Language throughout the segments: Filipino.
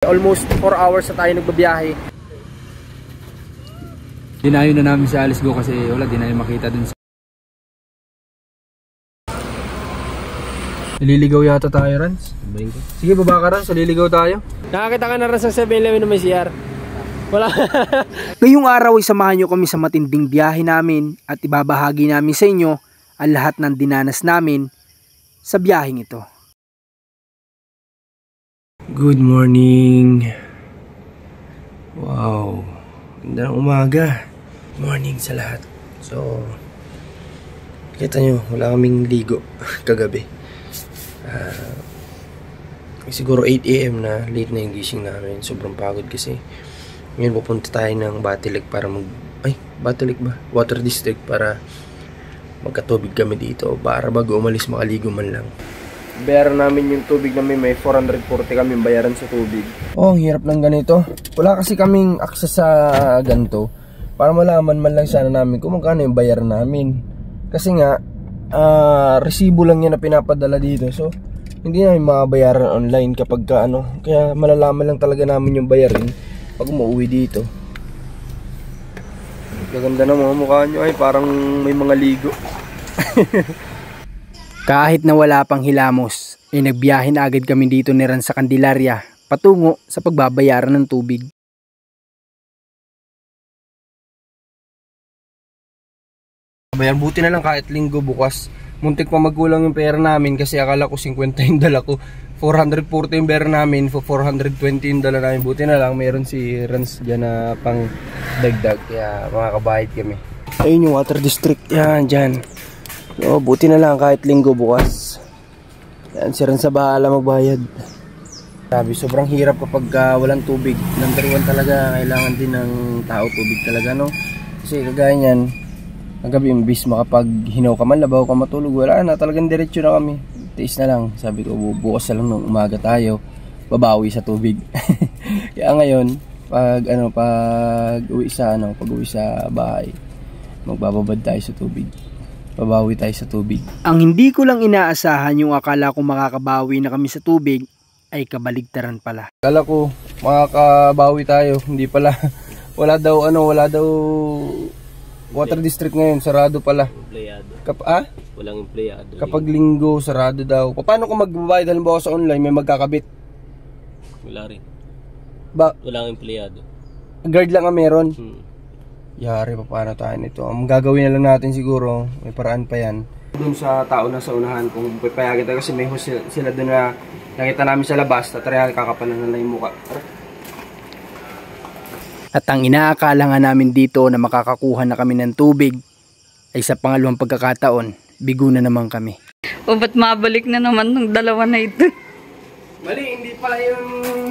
Almost 4 hours na tayo nagbabiyahe. Dinayo na namin si Alice Go kasi wala, di na makita dun sa... Naliligaw yata tayo, Rans. Sige, baba ka, Rans. Naliligaw tayo. Nakakita ka na rin sa 7-Eleven na may CR. Wala. Ngayong araw ay samahan nyo kami sa matinding biyahe namin at ibabahagi namin sa inyo ang lahat ng dinanas namin sa biyaheng ito. Good morning. Wow. Ganda ng umaga. Morning sa lahat. So, kita nyo, wala kaming ligo kagabi. Siguro 8 AM na, late na yung gising namin. Sobrang pagod kasi. Ngayon pupunta tayo ng Batilik para Batilik ba? Water District para magkatubig kami dito. Para bago umalis makaligo man lang. Bayaran namin yung tubig namin, may 440 kami bayaran sa tubig. Oh, ang hirap ng ganito. Wala kasi kaming access sa ganito. Para malaman man lang sana namin kung magkano yung bayaran namin. Kasi nga, resibo lang yan na pinapadala dito. So, hindi namin makabayaran online kapag kaya malalaman lang talaga namin yung bayarin pag umuwi dito. Gaganda na mga mukha nyo ay parang may mga ligo. Kahit na wala pang hilamos, ay nagbiyahe na agad kami dito ni Ran sa Candelaria patungo sa pagbabayaran ng tubig. Bayan, buti na lang kahit linggo bukas. Muntik pa magkulang yung pera namin kasi akala ko 50 yung dala ko. 440 yung pera namin, 420 yung dala namin. Buti na lang mayroon si Rans dyan na pang dagdag, kaya makakabayad kami. Ayun yung Water District, yan dyan. So, buti na lang kahit linggo bukas. Yan, si Rans sa bahala magbayad. Sabi, sobrang hirap kapag walang tubig. Number 1 talaga, kailangan din ng tao tubig talaga, no? Kasi kagaya nyan, ang gabi imbis makapag-hinaw ka man, labaw ka matulog, wala na, talagang diretso na kami. Tiis na lang, sabi ko bukas na lang nung umaga tayo, babawi sa tubig. Kaya ngayon, pag uwi sa bahay, magbababad tayo sa tubig. Babawi tayo sa tubig. Ang hindi ko lang inaasahan yung akala ko makakabawi na kami sa tubig ay kabaligtaran pala. Akala ko makakabawi tayo, hindi pala. Wala daw Water District ngayon, sarado pala. Walang empleyado. Kapag linggo, sarado daw. Paano kung magbabayad halimbawa sa online, may magkakabit? Wala rin. Walang empleyado. Guard lang ang meron? Yari, paano tayo nito? Ang gagawin na lang natin siguro, may paraan pa yan. Doon sa tao na sa unahan, kung pipayagin tayo kasi may host sila doon na nakita namin sa labas, tatry kakapanan na yung mukha. At ang inaakala nga namin dito na makakakuha na kami ng tubig ay sa pangalawang pagkakataon, bigo na naman kami. O ba't mabalik na naman ng dalawa na ito? Mali, hindi pala yung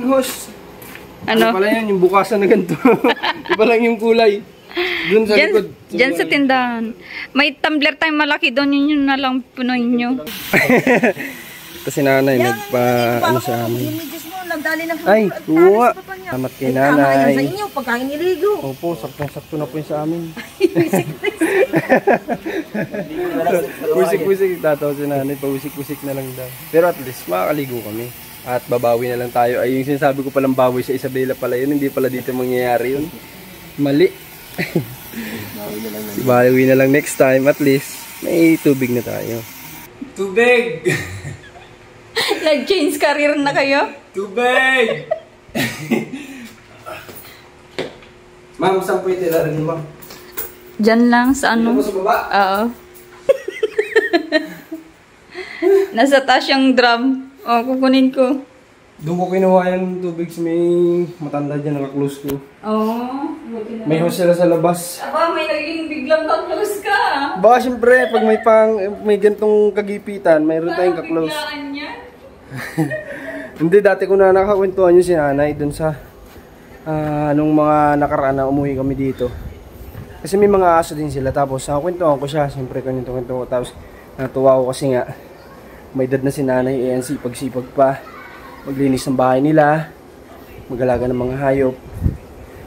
host. Ano pala yan, yung bukasan na ganito. Hindi pala yung kulay. Doon sa likod. Diyan sa tindahan. May tumbler tayong malaki doon, yun na lang punuin nyo. Kasi nanay, sa amin. Ay, tuwa. Salamat kay nanay. Sa inyo, pagkain niligo. Opo, saktong-sakto na po yung sa amin. Pusik-pusik, tataw si nanay, pawisik-pusik na lang daw. Pero at least, makakaligo kami. At babawi na lang tayo. Ay, yung sinasabi ko palang bawi sa Isabela pala yun, hindi pala dito mangyayari yun. Mali. Bawi na lang next time, at least, may tubig na tayo. Tubig! Nag-change career na kayo? Tubig! Ma'am, saan po yung tirarin mo, ma'am? Diyan lang, sa ano? Dito po sa baba? Oo. Nasa taas yung drum. O, kukunin ko. Doon ko kinuha yung tubig sa may matanda dyan, naka-close ko. Oo. May host sila sa labas. Aba, may naging biglang ka-close ka. Baka siyempre, pag may gantong kagipitan, mayroon tayong ka-close. Biglaan niya? Hindi, dati ko na nakakwentuhan yung si nanay dun sa nung mga nakaraan na umuwi kami dito. Kasi may mga aso din sila, tapos nakakwentuhan ko siya, siyempre kwento ko, tapos natuwa ko kasi nga may edad na si nanay, sipag-sipag pa maglinis ng bahay nila, mag-alaga ng mga hayop.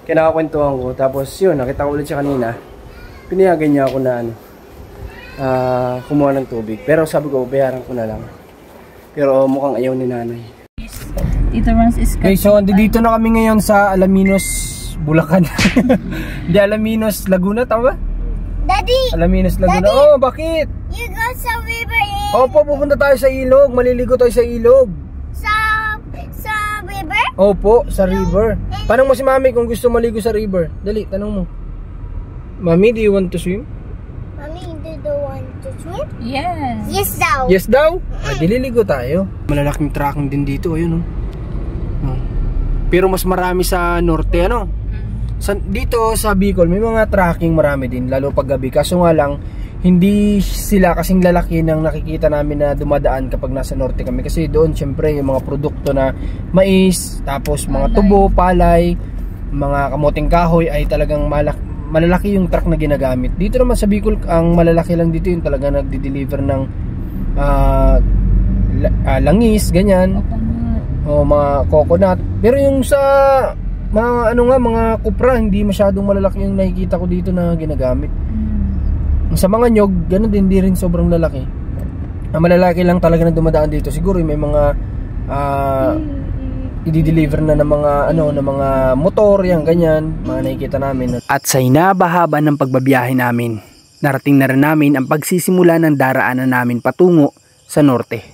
Kaya nakakwentuhan ko, tapos yun, nakita ko ulit siya kanina, pinayagan niya ako na kumuha ng tubig, pero sabi ko bayaran ko na lang. Pero mukhang ayaw ni nanay. Tito Rans is Okay, so dito na kami ngayon sa Alaminos, Bulacan. Hindi, Alaminos, Laguna, tama ba? Daddy, Alaminos, Laguna. Daddy! Oh, bakit? you go sa river in Opo, pupunta tayo sa ilog. Maliligo tayo sa ilog. sa river? Opo, sa river. Tanong mo si Mami kung gusto maligo sa river. Dali, tanong mo. Mami, do you want to swim? Mommy, do you want to swim? Yes. Yes daw. Yes daw? Dililigo tayo. Malalaking tracking din dito, ayun oh. Oh. Pero mas marami sa norte, ano? Dito sa Bicol, may mga tracking marami din, lalo pag gabi. Kaso nga lang, hindi sila kasing lalaki ng nakikita namin na dumadaan kapag nasa norte kami. Kasi doon, syempre, yung mga produkto na mais, tapos mga tubo, palay, mga kamoting kahoy ay talagang malalaki yung truck na ginagamit. Dito naman sa Bicol, ang malalaki lang dito yung talaga nagdi-deliver ng langis, ganyan, o mga coconut. Pero yung sa mga mga kupra, hindi masyadong malalaki yung nakikita ko dito na ginagamit. Sa mga nyog, ganun din, di rin sobrang lalaki. Ang malalaki lang talaga na dumadaan dito. Siguro may mga i-deliver na ng mga ng mga motor, yan ganyan, mga nakikita namin. At sa hinabahaba ng pagbabiyahe namin, narating na rin namin ang pagsisimula ng daraanan namin patungo sa norte.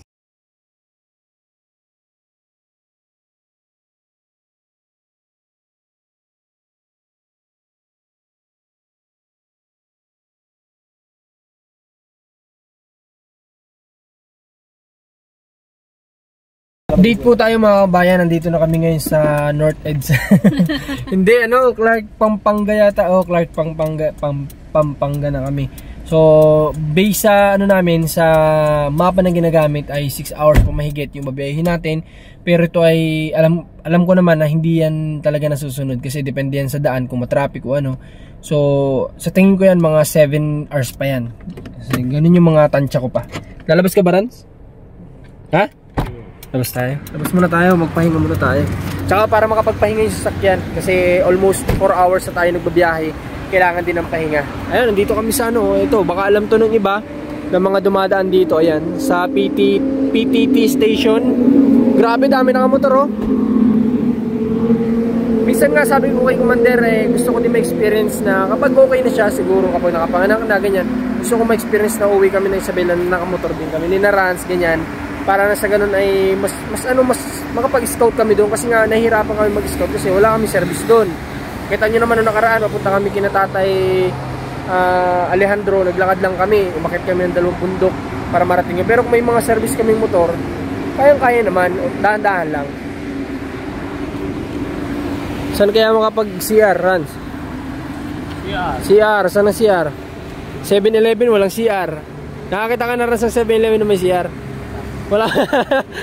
Update po tayo mga kabayan, nandito na kami ngayon sa North Edge. Hindi, Clark Pampanga yata. Clark Pampanga na kami. So, base sa namin, sa mapa na ginagamit ay 6 hours pa mahigit yung babiyahin natin. Pero ito ay, alam ko naman na hindi yan talaga nasusunod kasi depende yan sa daan kung matraffic o ano. So, sa tingin ko yan, mga 7 hours pa yan. Kasi ganun yung mga tansya ko pa. Lalabas ka ba, Rans? Ha? Labas tayo. Labas muna tayo, magpahinga muna tayo. Tsaka para makapagpahinga yung sasakyan, kasi almost 4 hours na tayo nagbabiyahe, kailangan din ng pahinga. Ayun, nandito kami sa ito, baka alam to ng iba, ng mga dumadaan dito, ayan, sa PTT station. Grabe, dami nakamotor, oh. Minsan nga sabi ko kay Commander, gusto ko din ma-experience na kapag okay na siya, siguro kapag nakapanganak na, ganyan, gusto ko ma-experience na uwi kami na Isabela na nakamotor din kami, ni Narans, ganyan. Para na sa ganun ay mas makapag-scout kami doon kasi nga nahihirapan kami mag-scout kasi wala kami service doon. Kita nyo naman nung nakaraan, papunta kami kina Tatay Alejandro, naglakad lang kami, umakit kami ng 2 bundok para marating yun. Pero kung may mga service kaming motor, kayang-kaya naman, dahan-dahan lang. Saan kaya makapag-CR, Rans? CR, saan ang CR? 7-Eleven, walang CR. Nakakita ka na rin sa 7-Eleven na may CR? Wala.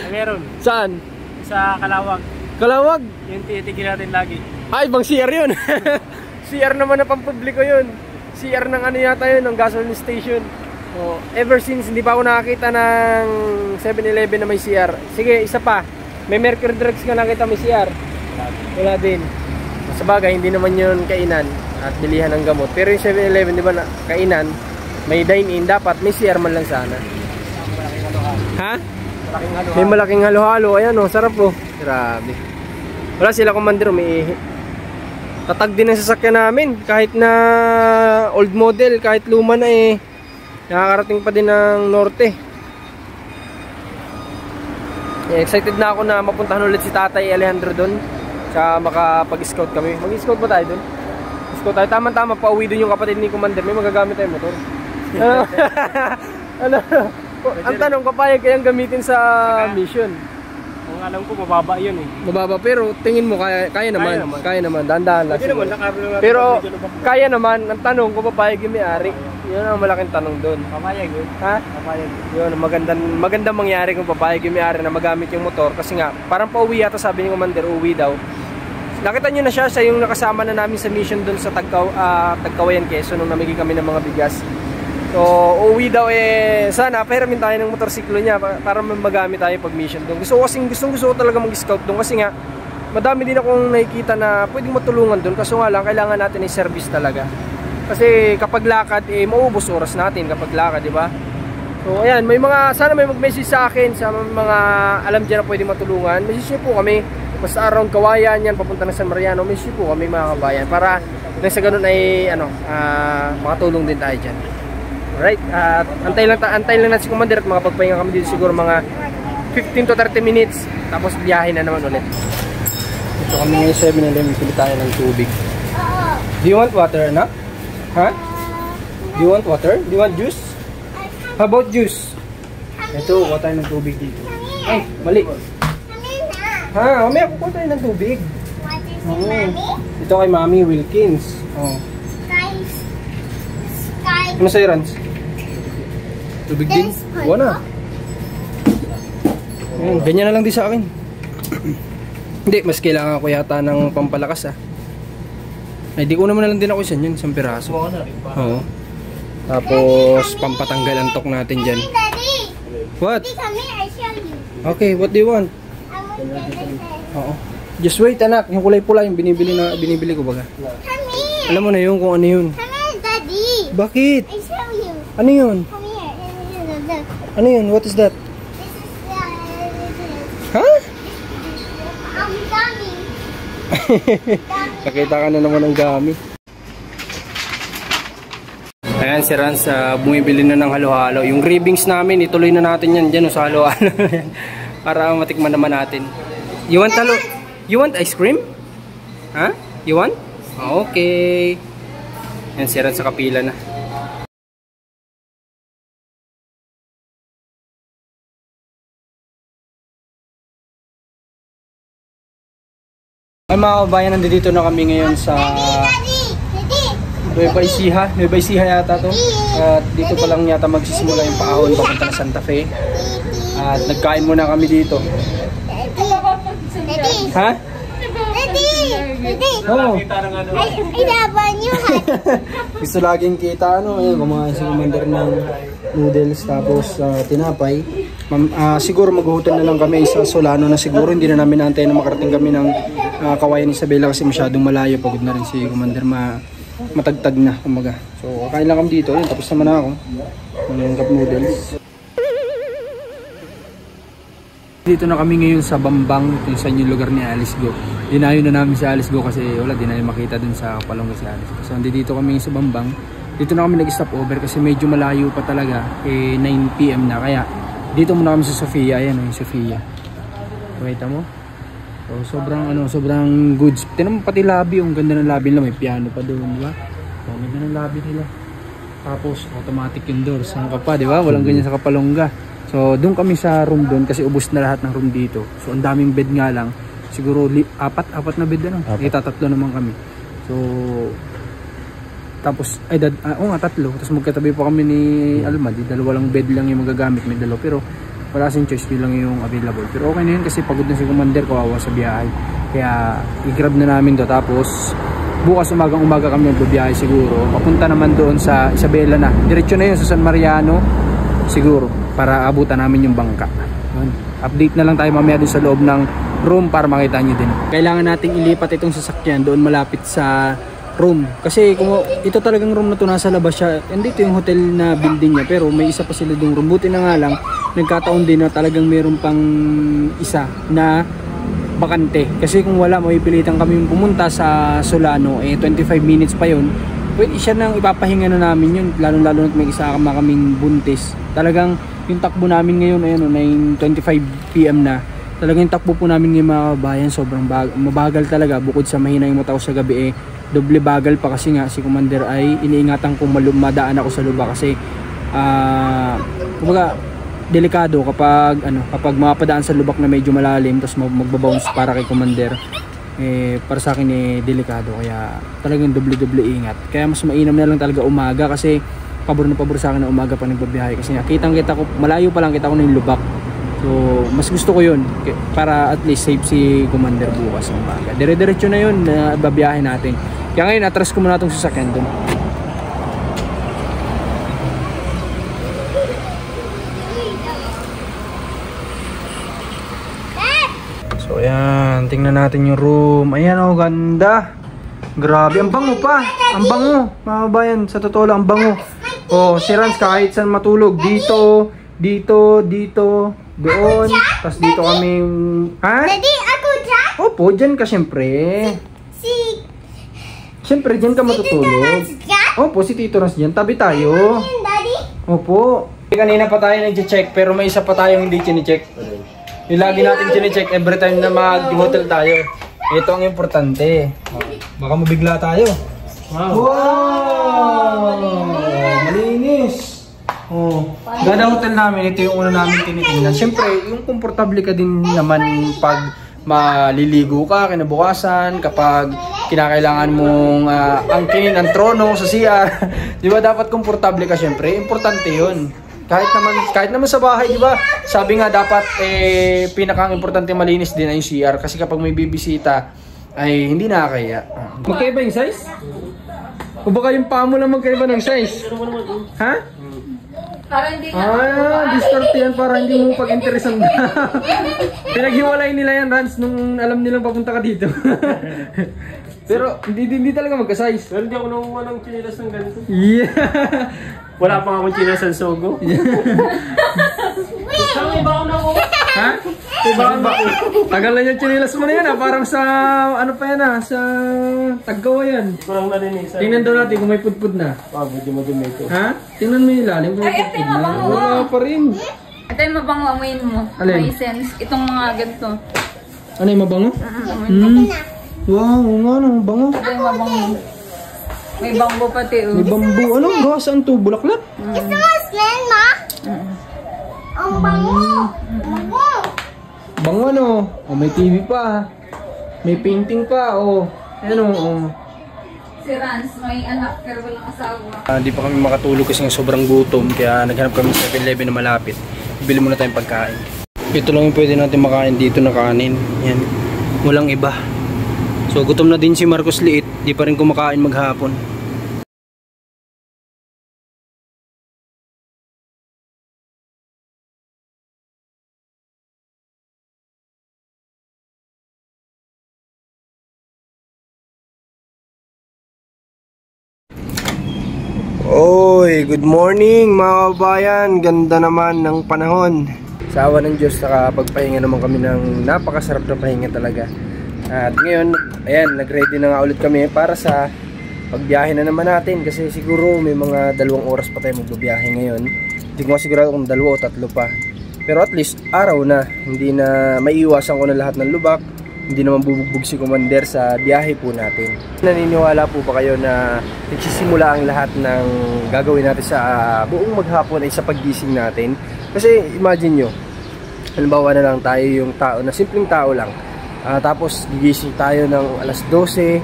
Meron. Saan? Sa Kalawag. Kalawag? Yung titigil natin lagi. Ay, ibang CR yun. CR naman na pampubliko yun. CR ng yata yun, ng gasoline station. Oh, ever since, hindi pa ako nakakita ng 7-Eleven na may CR. Sige, isa pa. May Mercury Drugs ka nakita may CR? Wala din. Sa bagay, hindi naman yun kainan at bilihan ng gamot. Pero yung 7-Eleven, di ba, kainan, may dine-in, dapat may CR man lang sana. Ha? May malaking halo-halo. Ayan oh, sarap oh. Grabe. Wala sila, Commander, umiihi. Tatag din ang sasakyan namin. Kahit na old model, kahit luma na nakakarating pa din ng norte. Excited na ako na mapuntahan ulit si Tatay Alejandro doon. Tsaka makapag-scout kami. Mag-scout ba tayo doon? Scout tayo. Tama-tama, pauwi doon yung kapatid ni Commander. May magagamit tayo motor. Ano? Ang tanong, papayag kayang gamitin sa mission? Kung alam ko, mababa yun Mababa, pero tingin mo kaya naman. Kaya naman, dahan-dahan lang. Pero naman, kaya naman, ang tanong kung papayag yung may-ari. Yun ang malaking tanong doon. papayag yun. Ha? Papayag. Yun, magandang mangyari kung papayag yung may-ari na magamit yung motor. Kasi nga, parang pauwi yata, sabi ni Commander, uwi daw. Nakita nyo na siya yung nakasama na namin sa mission doon sa Tagkawayan, Quezon, nung namigay kami ng mga bigas. So, uwi daw sana pahiramin tayo ng motorsiklo niya para magamit tayo pag mission doon. Gusto ko talaga mag-scout doon kasi nga madami din akong nakikita na pwedeng matulungan doon. Kaso nga lang, kailangan natin ay service talaga. Kasi kapag lakad, mauubos oras natin kapag lakad, di ba? So ayan, sana may mag-message sa akin sa mga alam dyan na pwede matulungan. Message nyo po kami. Basta around Kawayan yan, papunta na San Mariano. Message nyo po kami mga kabayan. Para nang sa ganun ay makatulong din tayo dyan. Alright, antay lang natin si Commander at makapagpahinga kami dito siguro mga 15 to 30 minutes. Tapos biyahe na naman ulit. Ito kami ngayon 7-Eleven, pili tayo ng tubig. Do you want water, anak? Ha? Do you want water? Do you want juice? How about juice? Ito, kuha tayo ng tubig dito. Ay, mali. Ha, mamaya kuha tayo ng tubig. Ito kay Mami Wilkins. Oh. Ano sa'yo, Rans? Tubig din? Kuha na. Ganyan na lang din sa akin. Hindi, mas kailangan ko yata ng pampalakas Ay, di ko naman na lang din ako isang piraso. Oo. Tapos, pampatanggal ang tok natin dyan. Daddy! What? Daddy, come here, I show you. Okay, what do you want? I want this. Oo. Just wait, anak. Yung kulay pula, yung binibili ko baga. Come here. Alam mo na yun kung ano yun. Come here, Daddy. Bakit? I show you. Ano yun? Come here. Look. Ano yun? What is that? This is Ha? Gummy. Nakita ka na naman ng gami. Ayan, si Rans, bumibili na ng halo-halo. Yung ribbings namin, ituloy na natin yan dyan sa halo-halo. Para matikman naman natin. You want halo? You want ice cream? Ha? You want? Okay. Ayan, si Rans sa kapila na. Ay mga kabayan, nandito na kami ngayon sa Nueva Ecija yata to. At dito pa lang yata magsisimula yung paahon papunta na Santa Fe. At nagkain muna kami dito. Ha? Daddy! Oo. I love you. Gusto laging kita kumain si Commander ng noodles tapos tinapay. Siguro maghuhutan na lang kami sa Solano na siguro. Hindi na namin naantay na makarating kami ng Kawayan Isabela kasi masyadong malayo. Pagod na rin si Commander, matagtag na kumaga. So kakain lang kami dito. Ayun, tapos naman ako ng cup noodles. Dito na kami ngayon sa Bambang, kung saan yung lugar ni Alice Go. Dinayo na namin si Alice Go kasi wala, di na makita dun sa Kapalongga si Alice Go. So dito kami sa Bambang. Dito na kami nag-stop over kasi medyo malayo pa talaga. 9 PM na, kaya dito muna kami sa Sofia. Ayan yung Sofia. Pakita mo. So sobrang goods. Tingnan mo pati lobby, ang ganda ng lobby nila, may piano pa doon, di ba? So ganda ng lobby nila. Tapos automatic yung doors. Saan ka pa, di ba? Walang ganyan sa Kapalongga. So doon kami sa room doon kasi ubos na lahat ng room dito. So ang daming bed nga lang. Siguro apat na bed na. Itatatlo naman kami. So tapos tatlo. Tapos magkatabi pa kami ni Alma. Dalawa lang bed lang yung magagamit, may dalawa. Pero wala kasing choice, yun lang yung available. Pero okay na yun kasi pagod na si Commander, kawawa sa biyahe. Kaya i-grab na namin to. Tapos bukas umaga kami magbibiyahe siguro. Papunta naman doon sa Isabela na. Diretso na yun sa San Mariano siguro para abutan namin yung bangka. Update na lang tayo mamaya din sa loob ng room para makita nyo din. Kailangan nating ilipat itong sasakyan doon malapit sa room. Kasi kung ito talagang room na to, nasa labas siya. Andito yung hotel na building niya, pero may isa pa sila doong room. Buti na nga lang, nagkataon din na talagang meron pang isa na bakante. Kasi kung wala, mapipilitan kami pumunta sa Solano, 25 minutes pa yun. Pwede siya nang ipapahinga na namin yun, lalo-lalo na may isa kaming buntis. Talagang yung takbo namin ngayon, 9:25 PM na. Talagang yung takbo po namin ng mga bayan, sobrang mabagal talaga. Bukod sa mahina yung mata ko sa gabi, doble bagal pa kasi nga si Commander ay iniingatan kong madaan ako sa luba kasi kumbaga delikado kapag mapadaan sa lubak na medyo malalim tapos magbabounce para kay Commander. Para sa akin delikado, kaya talagang doble ingat. Kaya mas mainam na lang talaga umaga kasi pabor sa akin na umaga pa nagbabiyahe kasi kita ko malayo pa lang, kita ko na yung lubak. So mas gusto ko yun para at least safe si Commander bukas ng umaga. Dire-diretso na yun na babiyahe natin. Kaya ngayon atras ko muna itong sasakyan dun. So ayan, tingnan natin yung room. Ayan ganda. Grabe, ang bango pa. Ang bango, mga kabayan, sa totoo lang, ang bango. Si Rans kahit saan matulog dito, Dito, doon. Tapos dito kami... Ha? Daddy, ako dyan? Opo, dyan ka syempre. Syempre, dyan ka matutulog. Dyan? Opo, si Tito Ras dyan. Tabi tayo. Daddy? Opo. Kanina pa tayo nag-check, pero may isa pa tayong hindi chine-check. Yung lagi natin chine-check every time na mag-hotel tayo. Ito ang importante. Baka mabigla tayo. Wow! Malinis! Oh, ganda hotel namin, ito yung una namin tinitingnan. Siyempre, yung komportable ka din naman pag maliligo ka kinabukasan, kapag kinakailangan mong angkin ang trono sa CR. Di ba dapat komportable ka siyempre? Importante yun. Kahit naman sa bahay, di ba? Sabi nga dapat pinakang importante malinis din ay yung CR kasi kapag may bibisita ay hindi nakakaya. Magkaiba yung size? O baka yung paa mo lang magkaiba ng size? Ha? Para hindi Distort yan para hindi mo pag-interesan na. Pinaghiwalay nila yan, Rans, nung alam nilang papunta ka dito. Pero hindi talaga magka-size. Pero hindi ako nakuha ng chinilas ng ganito. Yeah. Wala pa akong chinilas ng Sogo. Saan iba ako nakuha? Ha? Tagal na yung chinilas mo na yan ha. Parang sa, ano pa yan ha, sa Taggawa yan. Kurang narinig. Tingnan daw natin kung may pudpud na. Budyo-budyo ito. Ha? Tingnan mo yung ilalim kung may pudpud na. Wala pa rin. Ito yung mabango amoyin mo. Alin? May sense. Itong mga ganito. Ano yung mabango? Amoyin mo. Wow, nga ano, bango. Ito yung mabango. May bambo pati. May bambu. Anong gawasan to? Bulaklak? Ito nga smell, ma? Ang bango. Bango. Bango ano? Oh, may TV pa. May painting pa. Oh. Ano? Oh. Si Rans, may anak pero walang asawa. Hindi pa kami makatulog kasi sobrang gutom kaya naghanap kami sa 7-Eleven na malapit. Bili muna tayong pagkain. Ito lang yung pwede natin makain dito na kanin. Yan. Walang iba. So gutom na din si Marcos Liit. Di pa rin kumakain maghapon. Oy, good morning mga kabayan. Ganda naman ng panahon. Sa awa ng Diyos, nakapagpahinga naman kami ng napakasarap na pahinga talaga. At ngayon, ayan, nag-ready na nga ulit kami para sa pagbiyahe na naman natin. Kasi siguro may mga 2 oras pa tayo magbiyahe ngayon. Hindi ko masigurado kung 2 o 3 pa. Pero at least, araw na. Hindi na maiiwasan ko na lahat ng lubak. Hindi naman bubugbog si Commander sa biyahe po natin. Naniniwala po ba kayo na nagsisimula ang lahat ng gagawin natin sa buong maghapon ay sa paggising natin? Kasi imagine nyo, halimbawa na lang tayo yung tao na simpleng tao lang. Tapos gigising tayo ng alas 12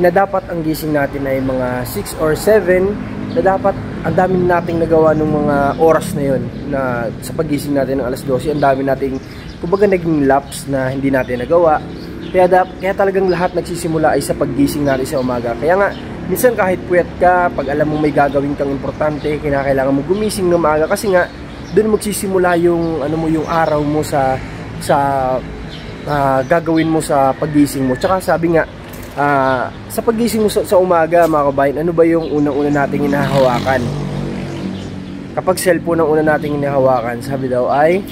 na dapat ang gising natin ay mga 6 or 7 na dapat ang dami nating nagawa ng mga oras na yun na sa paggising natin ng alas 12 ang dami nating kumbaga naging lapse na hindi natin nagawa. Kaya talagang lahat nagsisimula ay sa paggising natin sa umaga. Kaya nga minsan kahit puyat ka, pag alam mo may gagawin kang importante, kinakailangan mo gumising ng maaga kasi nga doon magsisimula yung ano mo, yung araw mo sa gagawin mo sa paggising mo. Tsaka sabi nga sa paggising mo sa umaga mga kabayan, ano ba yung unang-una nating hinahawakan? Kapag cellphone ang una nating hinahawakan, sabi daw ay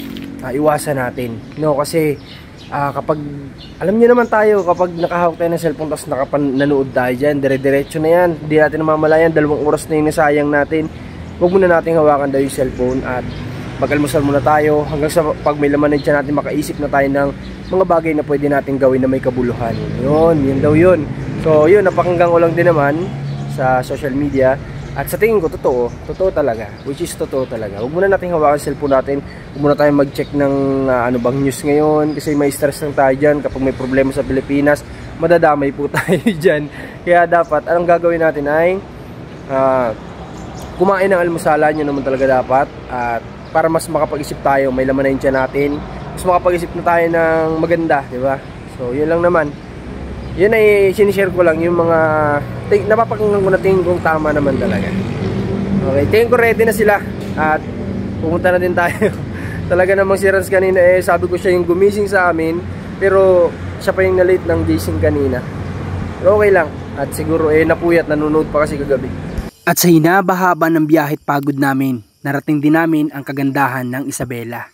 iwasan natin. No, kasi kapag alam niyo naman tayo, kapag nakahawak tayo ng cellphone tapos nanood tayo dyan, dire-diretso na yan. Hindi natin namamalayan, 2 oras na yung nasayang natin. Huwag muna natin hawakan daw yung cellphone at mag-almusal muna tayo hanggang sa pag may laman na dyan natin makaisip na tayo ng mga bagay na pwede natin gawin na may kabuluhan. Yun daw yun. So yun, napakinggan ko lang din naman sa social media. At sa tingin ko, totoo talaga. Which is totoo talaga. Huwag muna natin hawakan ang cellphone natin. Huwag muna tayong mag-check ng ano bang news ngayon. Kasi may stress lang tayo dyan. Kapag may problema sa Pilipinas, madadamay po tayo dyan. Kaya dapat, anong gagawin natin ay kumain ng almusalan. Yun naman talaga dapat. At para mas makapag-isip tayo, may laman na yung tiyan natin. Mas makapag-isip na tayo ng maganda, di ba? So, yun lang naman. Yun ay sinishare ko lang yung mga napapakinggan ko na tingin kong tama naman talaga. Okay, tingin ko ready na sila at pumunta na din tayo. Talaga namang si Rans kanina sabi ko siya yung gumising sa amin pero siya pa yung na-late ng gising kanina. Pero okay lang at siguro napuyat, nanonood pa kasi kagabi. At sa hinaba-haba ng biyahe at pagod namin, narating din namin ang kagandahan ng Isabela.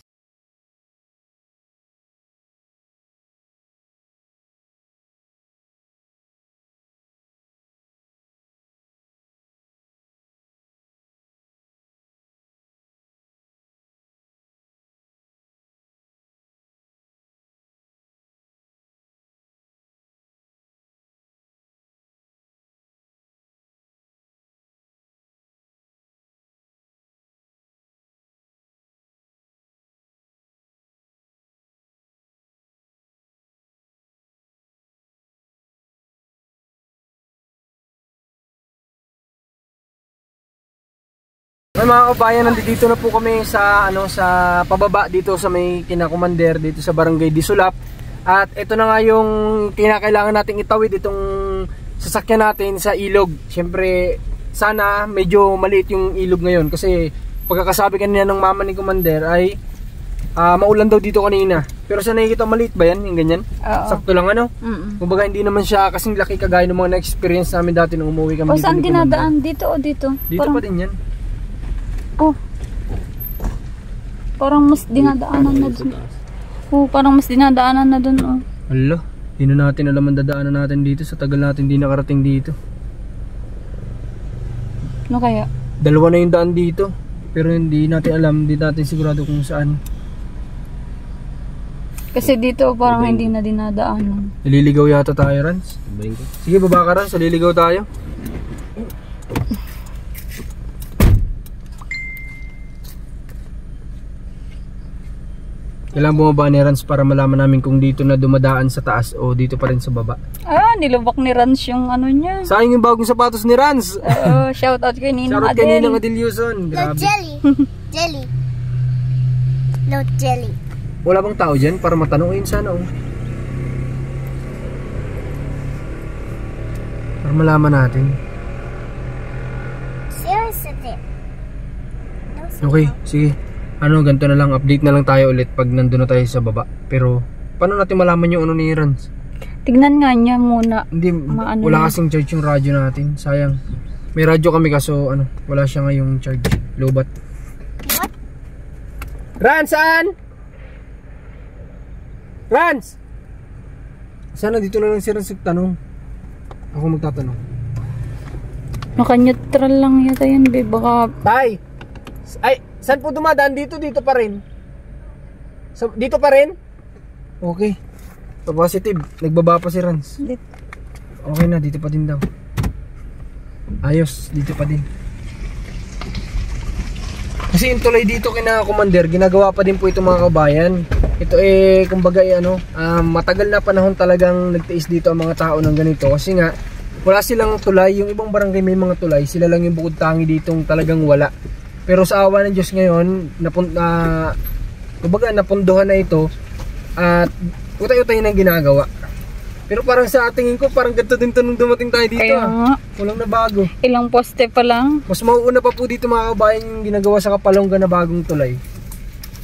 May mga kabayan, nandito na po kami sa sa pababa dito sa may kinakumander dito sa Barangay Disulap. At ito na nga yung kinakailangan nating itawid itong sasakyan natin sa ilog. Siyempre sana medyo maliit yung ilog ngayon kasi pagkakasabi kanina ng mama ni Commander ay maulan daw dito kanina. Pero sa nakikita maliit ba yan? Yung ganyan? Sakto lang ano? Kumbaga hindi naman siya kasing laki kagaya ng mga na-experience namin dati nung umuwi kami dito. O saan dinadaan? Dito o dito? Dito parang, pa din yan. Oh. Parang mas dinadaanan na dun. Oh, parang mas dinadaanan na dun oh. Hala, hindi na natin alam ang dadaanan natin dito sa tagal natin di nakarating dito. Ano kaya? Dalawa na yung daan dito. Pero hindi natin alam, hindi natin sigurado kung saan. Kasi dito parang hindi na dinadaanan. Naliligaw yata tayo, Rans. Sige, baba ka, Rans. Naliligaw tayo. Kailangan bumaba ni Rans para malaman namin kung dito na dumadaan sa taas o dito pa rin sa baba. Nilubak ni Rans yung ano niya. Sayang yung bagong sapatos ni Rans. Shout out kay Ninang Shoutout Adel. kay Ninang Adel Yuson. No Grabe. jelly. Jelly. No jelly. Wala bang tao dyan para matanong? Ayun sana oh. Para malaman natin. Seriously. Okay, sige. Ganito na lang, update na lang tayo ulit pag nandun na tayo sa baba. Pero, paano natin malaman yung ano ni Rans? Tignan nga niya muna. Hindi, wala kasing charge yung radyo natin. Sayang. May radyo kami kaso, wala siya ngayong charge. Lobat. What? Rans, saan? Rans! Sana dito na lang si Rans nagtanong. Ako magtatanong. Naka-neutral lang yata yan, babe. Baka... Tay! Ay, saan po dumadaan? Dito pa rin. Dito pa rin? Okay. Positive. Nagbaba pa si Rans. Okay na, dito pa din daw. Ayos, dito pa din. Kasi yung tulay dito kina Commander, ginagawa pa din po ito mga kabayan. Ito kumbaga matagal na panahon talagang nagtiis dito ang mga tao ng ganito. Kasi nga, wala silang tulay. Yung ibang barangay may mga tulay. Sila lang yung bukod tangi ditong talagang wala. Pero sa awa ng Diyos ngayon, kumbaga napunduhan na ito at utay-utay na ginagawa. Pero parang sa tingin ko, parang ganito din ito nung dumating tayo dito. Walang nabago. Ilang poste pa lang. Mas mauuna pa po dito mga kabayan yung ginagawa sa Kapalongga na bagong tulay.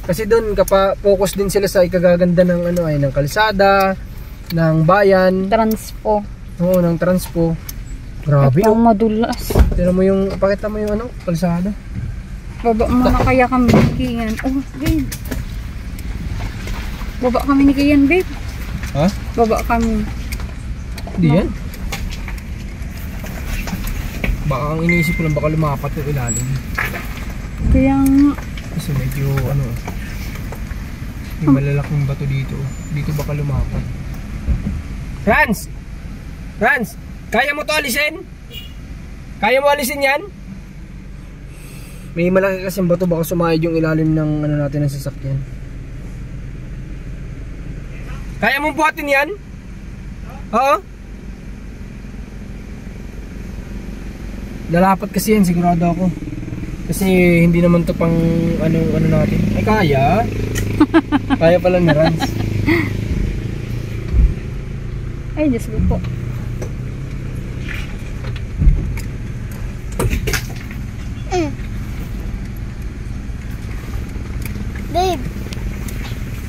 Kasi doon focus din sila sa ikagaganda ng ng kalsada, ng bayan. Transpo. Oo, ng transpo. Grabe. Ito madulas. Tignan mo yung, pakita mo yung kalsada. Baba muna kaya kami ni Kian. Oh, babe. Baba kami ni Kian, babe. Ha? Baba kami. Hindi yan. Baka ang iniisip ko lang baka lumapat yung ilalim. Kaya nga. Kasi medyo may malalaking bato dito. Dito baka lumapat. Rans! Rans! Kaya mo to alisin? Kaya mo alisin yan? May malaki kasing bato, baka sumayad yung ilalim ng natin ng sasakyan. Kaya mong buhatin yan? Oo? Lalapat kasi yan, sigurado ako. Kasi hindi naman to pang ano natin. Ay kaya? Kaya pala ni Rans. Ay, Diyos ko po. Babe.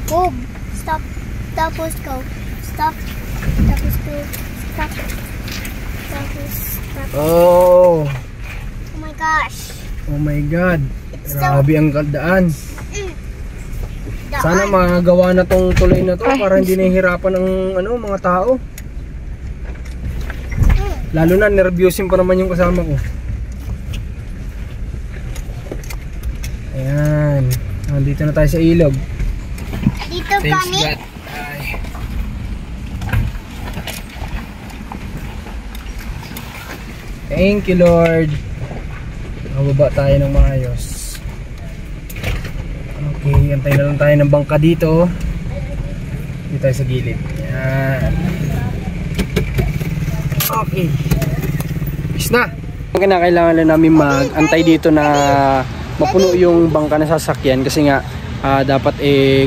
Bob. Stop. Tapos go. Stop. Tapos go. Stop. Tapos stop. Oh. Oh my gosh. Oh my God. Grabe ang daan. Sana magawa na tong tulay na to para hindi nahihirapan ang mga tao. Lalo na nervyusin pa naman yung kasama ko. Ayan. Nandito na tayo sa ilog. Dito kami. Thank you, Lord. Mababa tayo ng maayos. Okay, antay na lang tayo ng bangka dito. Dito tayo sa gilid. Yan. Okay. Peace na. Kailangan lang namin mag-antay dito na mapuno yung bangka na sasakyan kasi nga dapat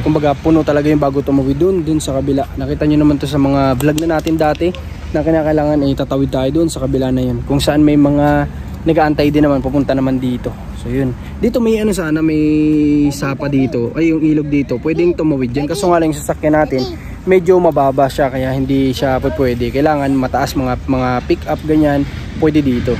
kumbaga puno talaga yung bago tumawid dun sa kabila. Nakita nyo naman to sa mga vlog na natin dati na kailangan tatawid tayo dun sa kabila na yun. Kung saan may mga nag-aantay din naman papunta naman dito. So yun. Dito may sana may sapa dito. Ay yung ilog dito. Pwedeng tumawid dyan. Kaso nga lang yung sasakyan natin medyo mababa siya kaya hindi siya pwede. Kailangan mataas mga pick up ganyan. Pwede dito.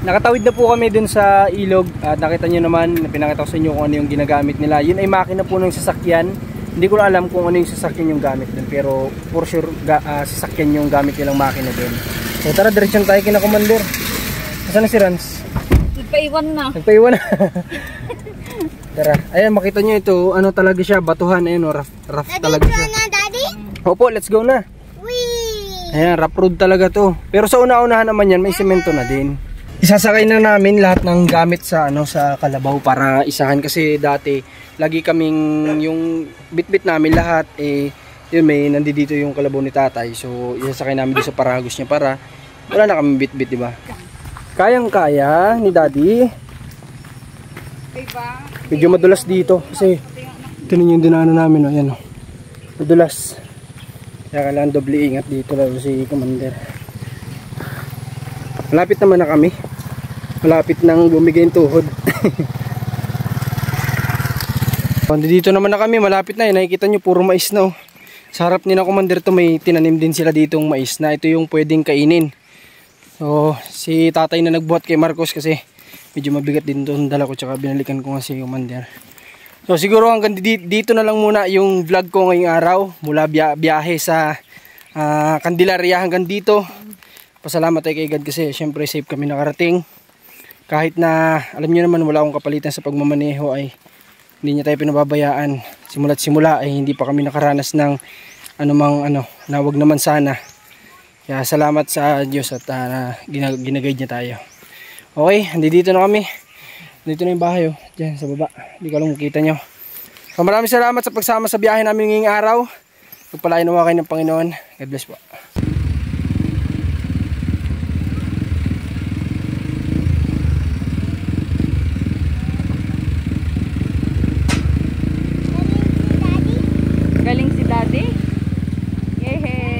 Nakatawid na po kami dun sa ilog at nakita nyo naman, pinakita ko sa inyo kung ano yung ginagamit nila. Yun ay makina po ng sasakyan. Hindi ko na alam kung ano yung sasakyan yung gamit dun, pero for sure sasakyan yung gamit nilang makina dun. So tara, diretsyon tayo kina Commander. Nasaan na si Rans? Nagpaiwan na. Nagpaiwan na. Tara, ayan makita nyo ito, ano talaga siya, batuhan, ayun rough talaga siya. Daddy? Opo, let's go na. Wee! Ayan, rough road talaga to. Pero sa una-unahan naman yan, may semento na din. Isasakay na namin lahat ng gamit sa sa kalabaw para isahan kasi dati lagi kaming yung bitbit namin lahat yun may nandito yung kalabaw ni tatay. So isasakay namin dito sa paragos niya para wala na kaming bitbit, di ba? Kayang-kaya ni Daddy. Medyo madulas dito kasi tinan yung dinaanan namin, ayan oh. Madulas. Kaya kailangan doble ingat dito lalo si Commander. Malapit naman na kami. Malapit nang bumigay yung tuhod. Dito naman na kami, malapit na. Nakikita nyo puro mais na. Sa harap ni na Commander to, may tinanim din sila ditong mais na ito yung pwedeng kainin. So si tatay na nagbuhat kay Marcos kasi medyo mabigat din doon dala ko, tsaka binalikan ko nga si Commander. So siguro hanggang dito na lang muna yung vlog ko ngayong araw. Mula biyahe sa Candelaria hanggang dito. Pasalamat tayo kay God kasi syempre safe kami nakarating. Kahit na alam niyo naman wala akong kapalitan sa pagmamaneho ay hindi niya tayo pinababayaan. Simula't simula ay hindi pa kami nakaranas ng anumang na wag naman sana. Kaya salamat sa Diyos at ginaguide niya tayo. Okay, dito na kami. Dito na yung bahay diyan sa baba. Hindi ko lang makita nyo. So maraming salamat sa pagsama sa biyahe namin ngayong araw. Pagpalain nawa kayo ng Panginoon. God bless po. Galing si Daddy. Yehey.